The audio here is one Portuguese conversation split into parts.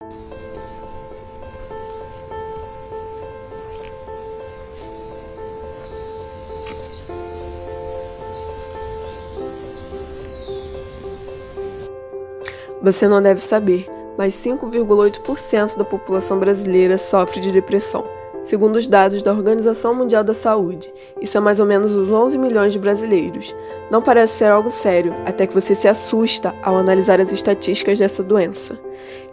Você não deve saber, mas 5,8% da população brasileira sofre de depressão, segundo os dados da Organização Mundial da Saúde. Isso é mais ou menos uns 11 milhões de brasileiros. Não parece ser algo sério, até que você se assusta ao analisar as estatísticas dessa doença.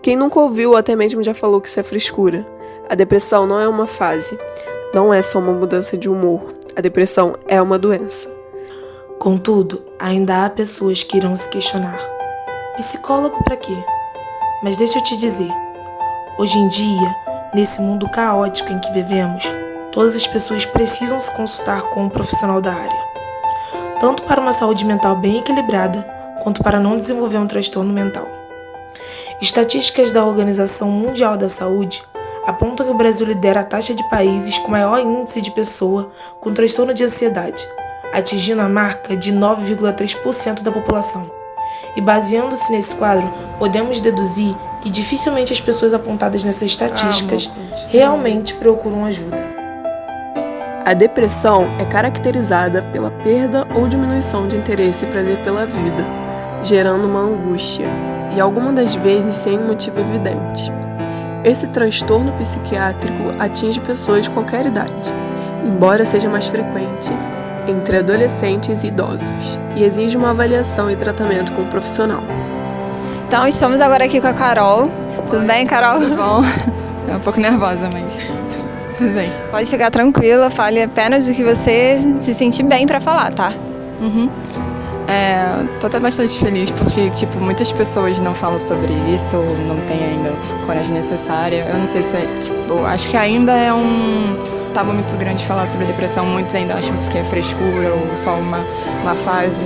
Quem nunca ouviu ou até mesmo já falou que isso é frescura? A depressão não é uma fase, não é só uma mudança de humor. A depressão é uma doença. Contudo, ainda há pessoas que irão se questionar: psicólogo pra quê? Mas deixa eu te dizer, hoje em dia, nesse mundo caótico em que vivemos, todas as pessoas precisam se consultar com um profissional da área, tanto para uma saúde mental bem equilibrada, quanto para não desenvolver um transtorno mental. Estatísticas da Organização Mundial da Saúde apontam que o Brasil lidera a taxa de países com maior índice de pessoa com transtorno de ansiedade, atingindo a marca de 9,3% da população. E baseando-se nesse quadro, podemos deduzir que dificilmente as pessoas apontadas nessas estatísticas realmente procuram ajuda. A depressão é caracterizada pela perda ou diminuição de interesse e prazer pela vida, gerando uma angústia, e algumas das vezes sem um motivo evidente. Esse transtorno psiquiátrico atinge pessoas de qualquer idade, embora seja mais frequente entre adolescentes e idosos, e exige uma avaliação e tratamento com um profissional. Então, estamos agora aqui com a Carol. Tudo bem, Carol? Tudo bom? É um pouco nervosa, mas tudo bem. Pode ficar tranquila, fale apenas o que você se sentir bem pra falar, tá? Tô até bastante feliz porque, muitas pessoas não falam sobre isso, ou não têm ainda a coragem necessária. Eu não sei se acho que ainda é um tabu muito grande falar sobre depressão. Muitos ainda acham que é frescura ou só uma fase.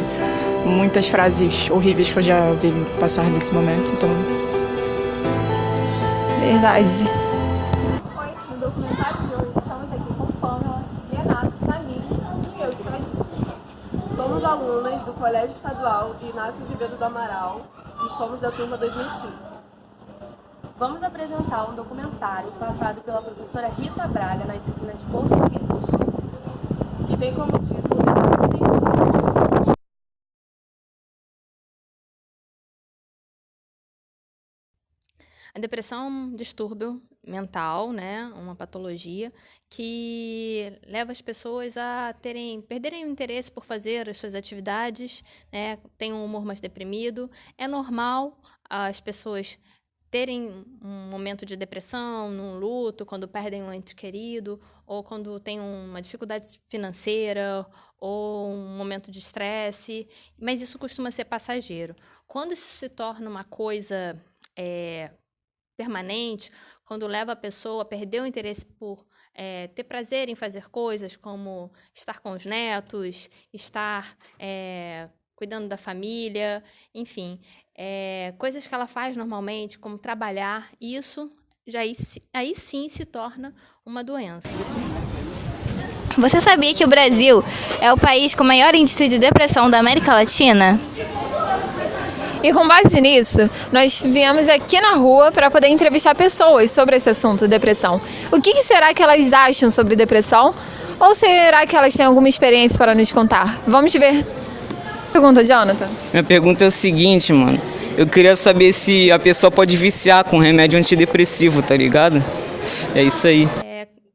Muitas frases horríveis que eu já ouvi passar nesse momento, então... Verdade. Oi, no documentário de hoje estamos aqui com Pamela, Renato, Tamires e eu, Tia. Somos alunas do Colégio Estadual Inácio Azevedo do Amaral e somos da turma 2005. Vamos apresentar um documentário passado pela professora Rita Braga na disciplina de português, que tem como título Depressão Sem Fim. A depressão é um distúrbio mental, né? Uma patologia que leva as pessoas a perderem o interesse por fazer as suas atividades, né? Tem um humor mais deprimido. É normal as pessoas terem um momento de depressão, num luto, quando perdem um ente querido, ou quando tem uma dificuldade financeira, ou um momento de estresse, mas isso costuma ser passageiro. Quando isso se torna uma coisa permanente, quando leva a pessoa a perder o interesse por ter prazer em fazer coisas como estar com os netos, estar cuidando da família, enfim, coisas que ela faz normalmente, como trabalhar, isso aí sim se torna uma doença. Você sabia que o Brasil é o país com maior índice de depressão da América Latina? E com base nisso, nós viemos aqui na rua para poder entrevistar pessoas sobre esse assunto, depressão. O que será que elas acham sobre depressão? Ou será que elas têm alguma experiência para nos contar? Vamos ver. Pergunta, Jonathan. Minha pergunta é o seguinte, mano. Eu queria saber se a pessoa pode viciar com remédio antidepressivo, tá ligado? É isso aí.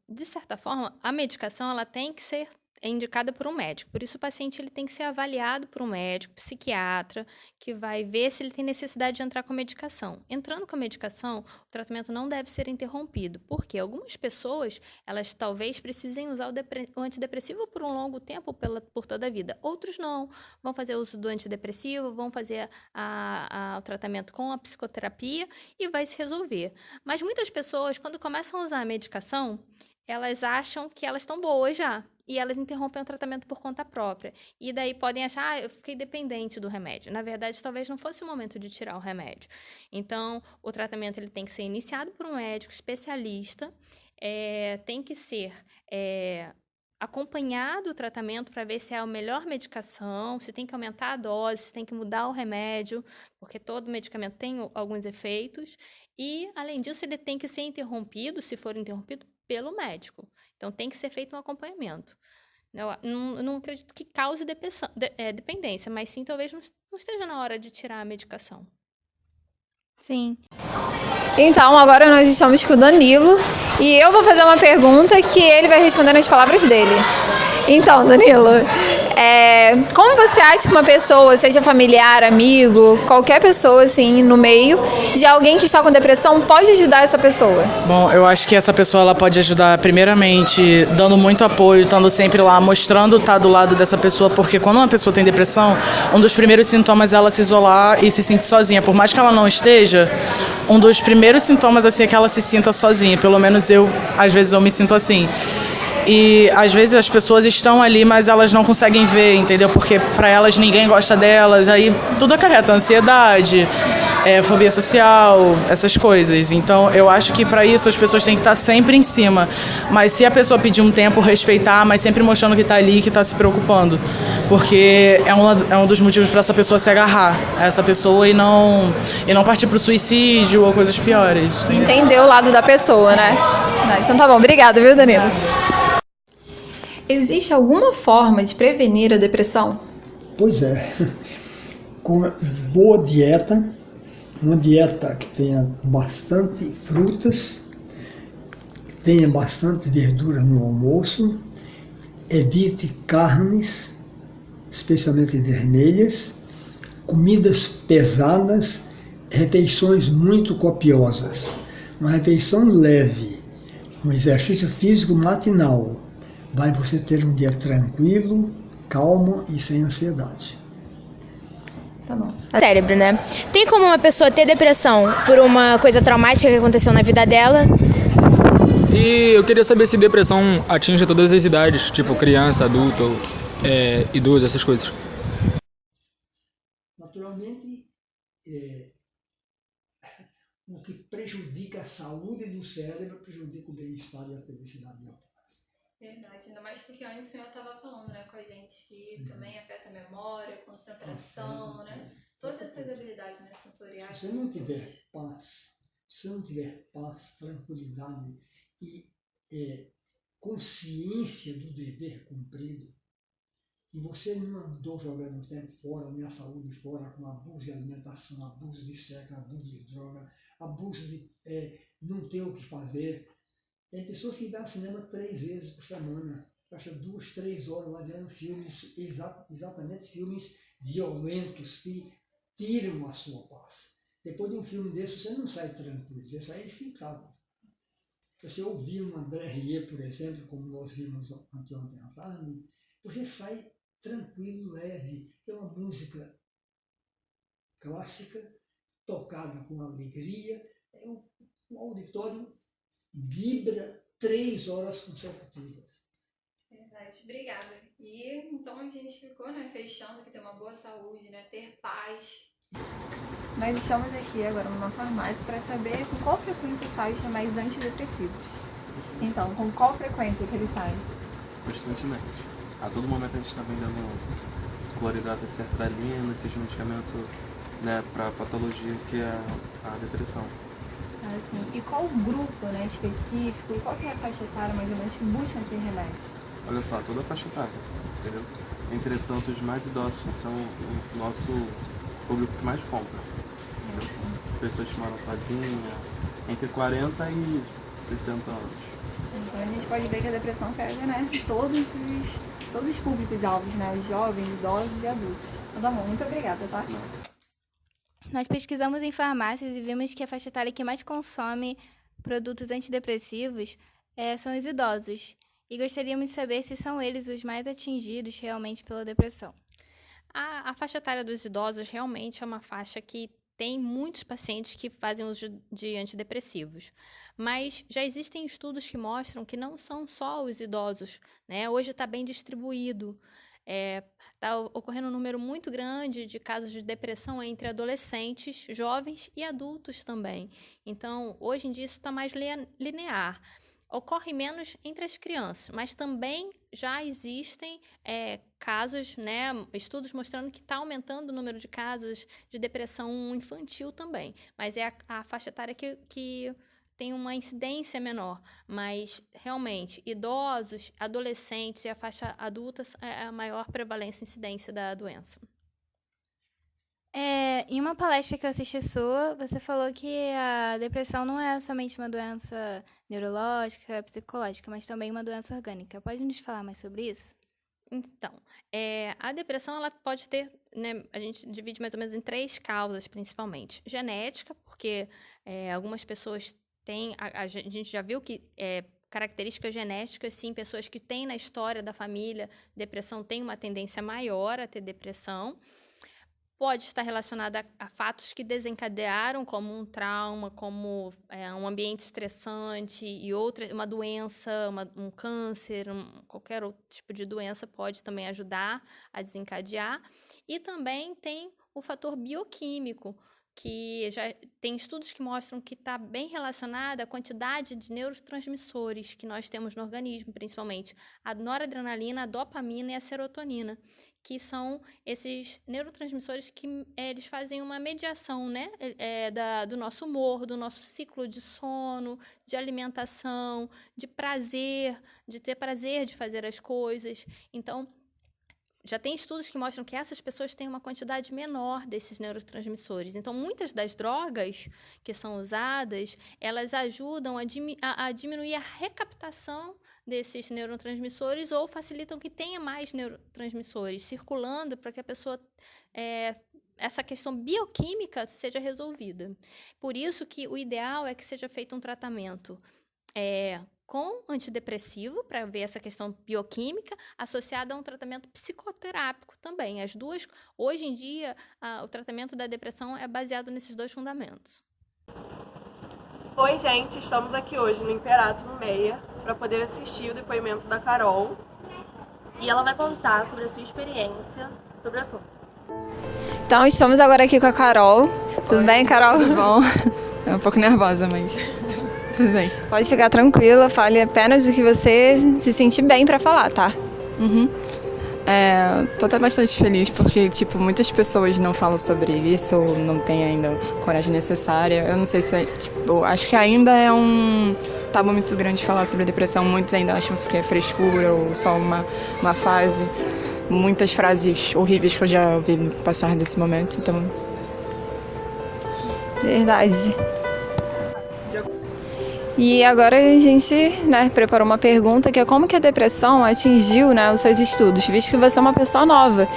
De certa forma, a medicação ela tem que ser indicada por um médico. Por isso, o paciente ele tem que ser avaliado por um médico, psiquiatra, que vai ver se ele tem necessidade de entrar com a medicação. Entrando com a medicação, o tratamento não deve ser interrompido, porque algumas pessoas, elas talvez precisem usar o antidepressivo por um longo tempo, por toda a vida. Outros não. Vão fazer uso do antidepressivo, vão fazer o tratamento com a psicoterapia e vai se resolver. Mas muitas pessoas, quando começam a usar a medicação, elas acham que elas estão boas já. E elas interrompem o tratamento por conta própria. E daí podem achar, eu fiquei dependente do remédio. Na verdade, talvez não fosse o momento de tirar o remédio. Então, o tratamento ele tem que ser iniciado por um médico especialista, tem que ser acompanhado o tratamento para ver se é a melhor medicação, se tem que aumentar a dose, se tem que mudar o remédio, porque todo medicamento tem alguns efeitos. E, além disso, ele tem que ser interrompido, se for interrompido, pelo médico. Então, tem que ser feito um acompanhamento. Eu não acredito que cause dependência, mas sim, talvez não esteja na hora de tirar a medicação. Sim. Então, agora nós estamos com o Danilo e eu vou fazer uma pergunta que ele vai responder nas palavras dele. Então, Danilo, como você acha que uma pessoa, seja familiar, amigo, qualquer pessoa assim no meio de alguém que está com depressão, pode ajudar essa pessoa? Bom, eu acho que essa pessoa ela pode ajudar primeiramente dando muito apoio, estando sempre lá, mostrando estar do lado dessa pessoa, porque quando uma pessoa tem depressão, um dos primeiros sintomas é ela se isolar e se sentir sozinha. Por mais que ela não esteja, um dos primeiros sintomas assim, é que ela se sinta sozinha. Pelo menos às vezes eu me sinto assim. E às vezes as pessoas estão ali, mas elas não conseguem ver, entendeu? Porque para elas ninguém gosta delas, aí tudo acarreta ansiedade, fobia social, essas coisas. Então eu acho que para isso as pessoas têm que estar sempre em cima. Mas se a pessoa pedir um tempo, respeitar, mas sempre mostrando que está ali, que está se preocupando. Porque é um dos motivos para essa pessoa se agarrar a essa pessoa e não partir para o suicídio ou coisas piores. Entender o lado da pessoa, né? Então tá bom, obrigada, viu, Danilo? Existe alguma forma de prevenir a depressão? Pois é, com boa dieta, uma dieta que tenha bastante frutas, tenha bastante verdura no almoço, evite carnes, especialmente vermelhas, comidas pesadas, refeições muito copiosas. Uma refeição leve, um exercício físico matinal, vai você ter um dia tranquilo, calmo e sem ansiedade. Tá bom. Cérebro, né? Tem como uma pessoa ter depressão por uma coisa traumática que aconteceu na vida dela? E eu queria saber se depressão atinge todas as idades, tipo criança, adulto, idoso, essas coisas. Naturalmente, o que prejudica a saúde do cérebro prejudica o bem-estar e a felicidade e a paz. Verdade, ainda mais porque antes o senhor estava falando, né, com a gente que também afeta a memória, concentração, né? Todas essas habilidades, né, sensoriais. Se você não tiver paz, tranquilidade e consciência do dever cumprido, e você não andou jogando tempo fora, nem a saúde fora, com abuso de alimentação, abuso de sexo, abuso de droga, abuso de não ter o que fazer. Tem pessoas que vão ao cinema 3 vezes por semana, passa 2, 3 horas lá vendo filmes, exatamente filmes violentos que tiram a sua paz. Depois de um filme desse, você não sai tranquilo, você sai excitado. Se você ouvir um André Rieu, por exemplo, como nós vimos anteontem à tarde, você sai tranquilo, leve. É uma música clássica, tocada com alegria, o auditório vibra 3 horas consecutivas. Verdade, obrigada. E então a gente ficou, né, fechando que ter uma boa saúde, né, ter paz. Nós estamos aqui agora numa farmácia para saber com qual frequência saem os remédios antidepressivos. Então, com qual frequência que eles saem? Constantemente. A todo momento a gente está vendendo cloridrato de sertralina, esse medicamento, né, para patologia que é a depressão. Assim, e qual grupo, né, específico, qual que é a faixa etária mais ou menos que buscam esses remédios? Olha só, toda a faixa etária, entendeu? Entretanto, os mais idosos são o nosso público que mais compra. Pessoas que moram sozinhas, entre 40 e 60 anos. Então a gente pode ver que a depressão pega, né, todos os públicos-alvos, né, os jovens, idosos e adultos. Então, tá bom, muito obrigada, tá? Nós pesquisamos em farmácias e vimos que a faixa etária que mais consome produtos antidepressivos são os idosos. E gostaríamos de saber se são eles os mais atingidos realmente pela depressão. A faixa etária dos idosos realmente é uma faixa que tem muitos pacientes que fazem uso de antidepressivos. Mas já existem estudos que mostram que não são só os idosos, né? Hoje está bem distribuído. Está ocorrendo um número muito grande de casos de depressão entre adolescentes, jovens e adultos também. Então, hoje em dia, isso está mais linear. ocorre menos entre as crianças, mas também já existem casos, né, estudos mostrando que está aumentando o número de casos de depressão infantil também, mas é a faixa etária que tem uma incidência menor, mas realmente idosos, adolescentes e a faixa adulta é a maior prevalência e incidência da doença. Em uma palestra que eu assisti sua, você falou que a depressão não é somente uma doença neurológica, psicológica, mas também uma doença orgânica. Pode nos falar mais sobre isso? Então, a depressão ela pode ter, né, a gente divide mais ou menos em 3 causas, principalmente. Genética, porque algumas pessoas têm, a gente já viu que características genéticas, sim, pessoas que têm na história da família depressão têm uma tendência maior a ter depressão. Pode estar relacionada a fatos que desencadearam, como um trauma, como um ambiente estressante e uma doença, um câncer, qualquer outro tipo de doença pode também ajudar a desencadear. E também tem o fator bioquímico, que já tem estudos que mostram que está bem relacionada à quantidade de neurotransmissores que nós temos no organismo, principalmente a noradrenalina, a dopamina e a serotonina, que são esses neurotransmissores que eles fazem uma mediação, né, do nosso humor, do nosso ciclo de sono, de alimentação, de prazer, de ter prazer de fazer as coisas. Então, já tem estudos que mostram que essas pessoas têm uma quantidade menor desses neurotransmissores. Então, muitas das drogas que são usadas, elas ajudam a diminuir a recaptação desses neurotransmissores ou facilitam que tenha mais neurotransmissores circulando para que a pessoa essa questão bioquímica seja resolvida. Por isso que o ideal é que seja feito um tratamento com antidepressivo, para ver essa questão bioquímica, associada a um tratamento psicoterápico também. As duas, hoje em dia, o tratamento da depressão é baseado nesses 2 fundamentos. Oi, gente, estamos aqui hoje no Imperato, no Meia, para poder assistir o depoimento da Carol. E ela vai contar sobre a sua experiência sobre o assunto. Então, estamos agora aqui com a Carol. Tudo bem, Carol? Tudo bom? É um pouco nervosa, mas tudo bem. Pode ficar tranquila, fale apenas do que você se sentir bem para falar, tá? Tô até bastante feliz porque, muitas pessoas não falam sobre isso ou não têm ainda a coragem necessária. Eu não sei se acho que ainda é um tabu muito grande falar sobre a depressão. Muitos ainda acham que é frescura ou só uma fase. Muitas frases horríveis que eu já ouvi passar desse momento, então... Verdade. E agora a gente, preparou uma pergunta que é como que a depressão atingiu, os seus estudos, visto que você é uma pessoa nova.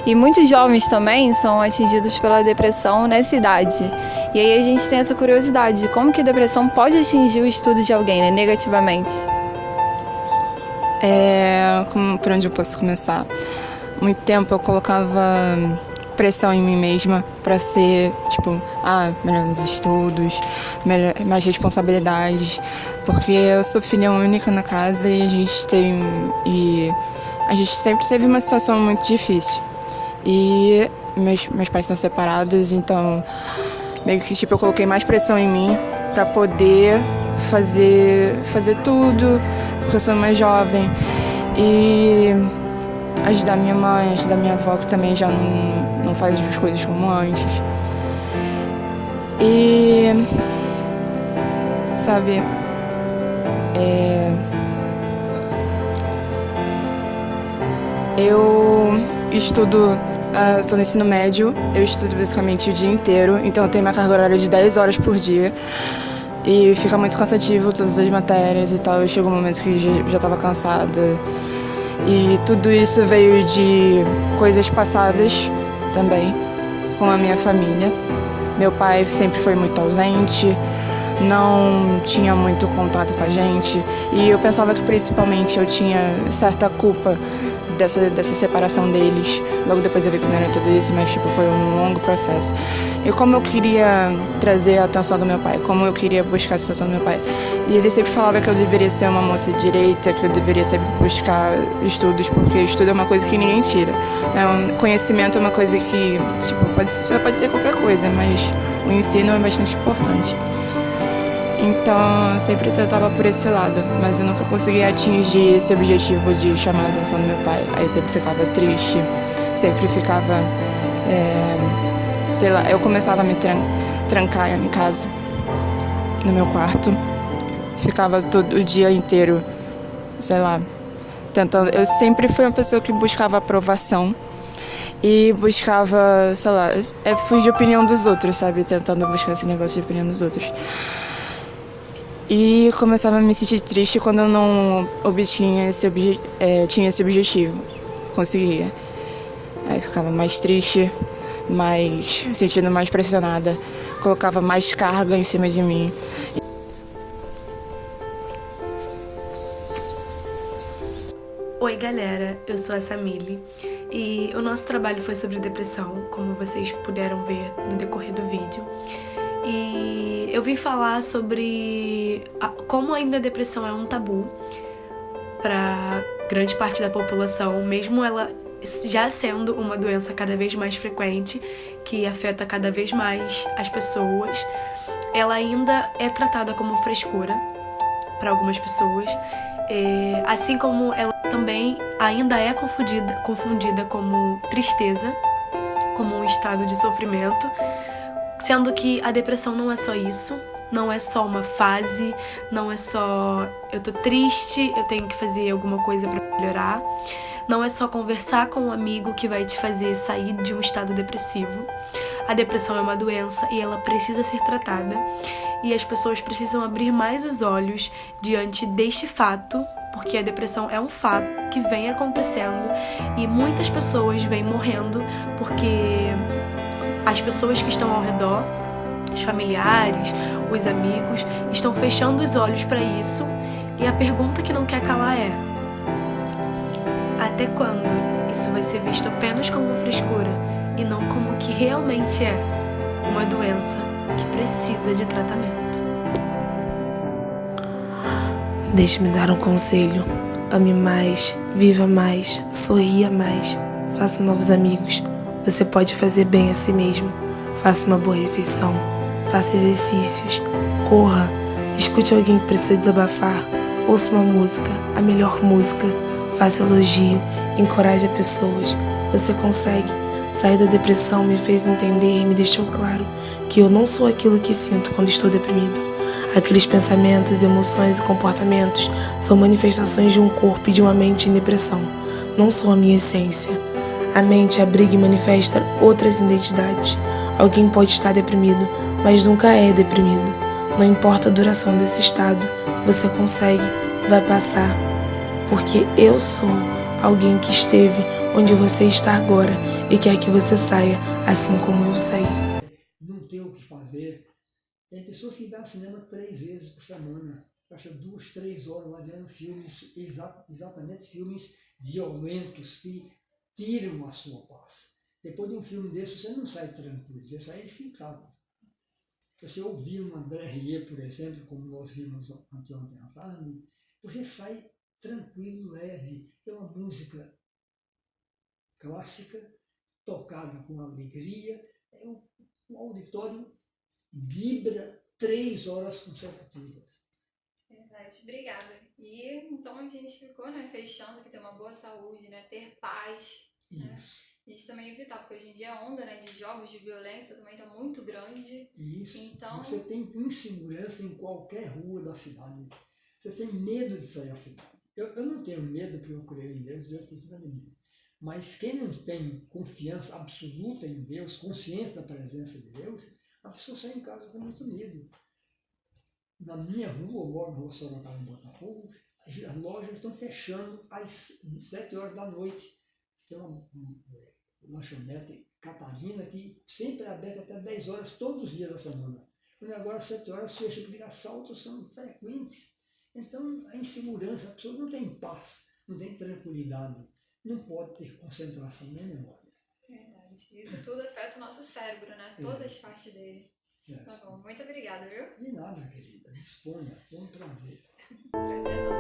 E muitos jovens também são atingidos pela depressão nessa idade. E aí a gente tem essa curiosidade de como que a depressão pode atingir o estudo de alguém, negativamente. Por onde eu posso começar? Muito tempo eu colocava pressão em mim mesma para ser, melhor nos estudos, mais responsabilidades, porque eu sou filha única na casa e a gente sempre teve uma situação muito difícil. E meus pais são separados, então meio que eu coloquei mais pressão em mim para poder fazer tudo, porque eu sou mais jovem, e ajudar minha mãe, ajudar minha avó, que também já não faz as coisas como antes. E, eu estudo, estou no ensino médio, eu estudo basicamente o dia inteiro, então eu tenho uma carga horária de 10 horas por dia. E fica muito cansativo todas as matérias e tal. Chegou um momento que já estava cansada. E tudo isso veio de coisas passadas também com a minha família. Meu pai sempre foi muito ausente, não tinha muito contato com a gente. E eu pensava que principalmente eu tinha certa culpa dessa separação deles. Logo depois eu vi que não era tudo isso, mas foi um longo processo. E como eu queria trazer a atenção do meu pai, como eu queria buscar a atenção do meu pai. E ele sempre falava que eu deveria ser uma moça de direita, que eu deveria sempre buscar estudos, porque estudo é uma coisa que ninguém tira. Conhecimento é uma coisa que, você pode ter qualquer coisa, mas o ensino é bastante importante. Então, eu sempre tentava por esse lado, mas eu nunca conseguia atingir esse objetivo de chamar a atenção do meu pai. Aí eu sempre ficava triste, sempre ficava, sei lá, eu começava a me trancar em casa, no meu quarto. Ficava todo o dia inteiro, sei lá, tentando. Eu sempre fui uma pessoa que buscava aprovação e buscava, sei lá, fui de opinião dos outros, sabe? Tentando buscar esse negócio de opinião dos outros. E começava a me sentir triste quando eu não obtinha tinha esse objetivo. Conseguia. Aí ficava mais triste, mais sentindo mais pressionada, colocava mais carga em cima de mim. Oi galera, eu sou a Samile e o nosso trabalho foi sobre depressão, como vocês puderam ver no decorrer do vídeo. E eu vim falar sobre como ainda a depressão é um tabu para grande parte da população, mesmo ela já sendo uma doença cada vez mais frequente, que afeta cada vez mais as pessoas, ela ainda é tratada como frescura para algumas pessoas, assim como ela também ainda é confundida como tristeza, como um estado de sofrimento, sendo que a depressão não é só isso, não é só uma fase, não é só eu tô triste, eu tenho que fazer alguma coisa para melhorar, não é só conversar com um amigo que vai te fazer sair de um estado depressivo. A depressão é uma doença e ela precisa ser tratada, e as pessoas precisam abrir mais os olhos diante deste fato, porque a depressão é um fato que vem acontecendo e muitas pessoas vêm morrendo porque as pessoas que estão ao redor, os familiares, os amigos, estão fechando os olhos para isso, e a pergunta que não quer calar é: até quando isso vai ser visto apenas como frescura e não como o que realmente é uma doença que precisa de tratamento? Deixe-me dar um conselho. Ame mais, viva mais, sorria mais, faça novos amigos. Você pode fazer bem a si mesmo. Faça uma boa refeição, faça exercícios, corra, escute alguém que precisa desabafar, ouça uma música, a melhor música, faça elogio, encoraje pessoas. Você consegue. Sair da depressão me fez entender e me deixou claro que eu não sou aquilo que sinto quando estou deprimido. Aqueles pensamentos, emoções e comportamentos são manifestações de um corpo e de uma mente em depressão. Não são a minha essência. A mente abriga e manifesta outras identidades. Alguém pode estar deprimido, mas nunca é deprimido. Não importa a duração desse estado, você consegue, vai passar. Porque eu sou alguém que esteve onde você está agora e quer que você saia, assim como eu saí. Não tem o que fazer. Tem pessoas que vão ao cinema 3 vezes por semana. Passa 2, 3 horas lá vendo filmes, exatamente filmes violentos que tiram a sua paz. Depois de um filme desse, você não sai tranquilo, você sai excitado. Se você ouvir um André Rieu, por exemplo, como nós vimos anteontem à tarde, você sai tranquilo, leve. É uma música clássica, tocada com alegria. O auditório vibra 3 horas consecutivas. Verdade, obrigada. E então a gente ficou, fechando que ter uma boa saúde, ter paz. Isso. A gente também evitar, porque hoje em dia a onda de jogos de violência também está muito grande. Isso. Então, você tem insegurança em qualquer rua da cidade. Você tem medo de sair da cidade. Eu não tenho medo porque eu creio em Deus, Deus cuida de mim. Mas quem não tem confiança absoluta em Deus, consciência da presença de Deus, a pessoa sai em casa com muito medo. Na minha rua, eu moro na rua Sorocaba, em Botafogo, as lojas estão fechando às 7 horas da noite. Tem uma lanchonete Catarina que sempre é aberta até 10 horas todos os dias da semana. Quando agora às 7 horas fecha porque assaltos são frequentes. Então a insegurança, a pessoa não tem paz, não tem tranquilidade, não pode ter concentração nem memória. verdade. Isso tudo afeta o nosso cérebro, todas as partes dele. Tá bom, muito obrigada, viu? De nada, querida, disponha, foi um prazer. Prazer.